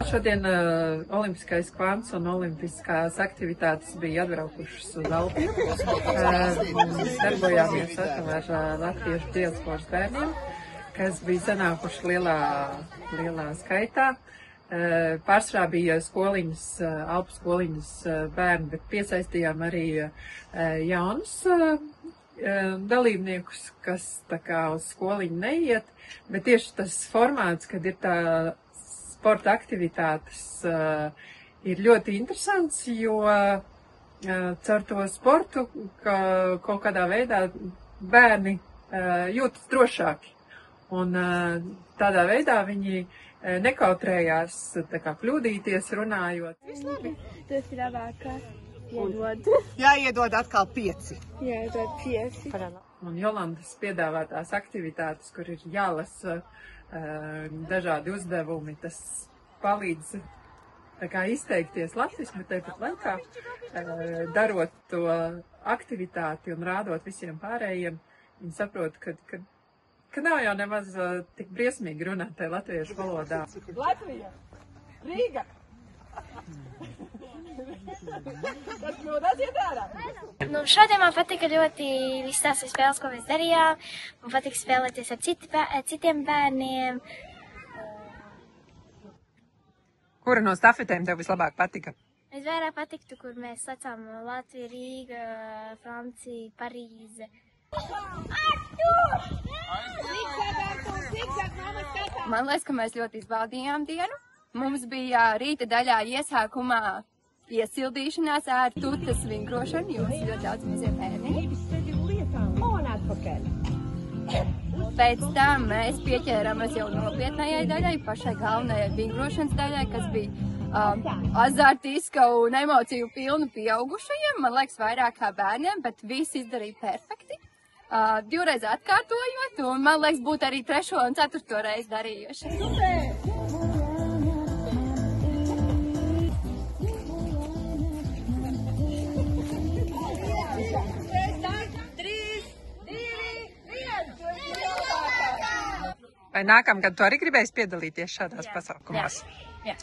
Šodien olimpiskais kvants un olimpiskās aktivitātes bija atbraukušas uz Alpiem. Darbojāmies ar latviešu diasporas bērniem, kas bija sanākuši lielā skaitā. Pārsvarā bija skoliņas, Alpu skoliņas bērni, bet piesaistījām arī jaunus dalībniekus, kas tā kā uz skoliņu neiet, bet tieši tas formāts, kad ir tā sporta aktivitātes, ir ļoti interesants, jo caur to sportu kaut kādā veidā bērni jūtas drošāki. Un tādā veidā viņi nekautrējās tā kā kļūdīties runājot. Viss labi. Tas ir labāk. Iedod. Jāiedod atkal 5. Jāiedod 5. Un Jolantas piedāvātās aktivitātes, kur ir jālasa dažādi uzdevumi, tas palīdz tā kā izteikties latviski, bet tāpat laikā darot to aktivitāti un rādot visiem pārējiem, viņi saprot, ka nav jau nemaz tik briesmīgi runāt tajā latviešu valodā. Latvija! Rīga! Tas kļūdās iet ārā! Šodien man patika ļoti visas tās spēles, ko mēs darījām. Man patika spēlēties ar citiem bērniem. Kura no stafetēm tev vislabāk patika? Es vairāk patiktu, kur mēs lecām Latvija, Rīga, Francija, Parīze. Man liekas, ka mēs ļoti izbaudījām dienu. Mums bija rīta daļā iesākumā iesildīšanās ar tutas vingrošanu, jo mums ļoti daudz mazie bērni. Pēc tam mēs pieķēramies jau nopietnējai daļai, pašai galvenajai vingrošanas daļai, kas bija azartiska un emociju pilna pieaugušajiem. Man liekas, vairāk kā bērniem, bet visi izdarīja perfekti. 2 reizes atkārtojot, un man liekas, būtu arī 3. un 4. reizi darījuši. Vai nākamgad tu arī gribēsi piedalīties šādās pasākumos? Jā.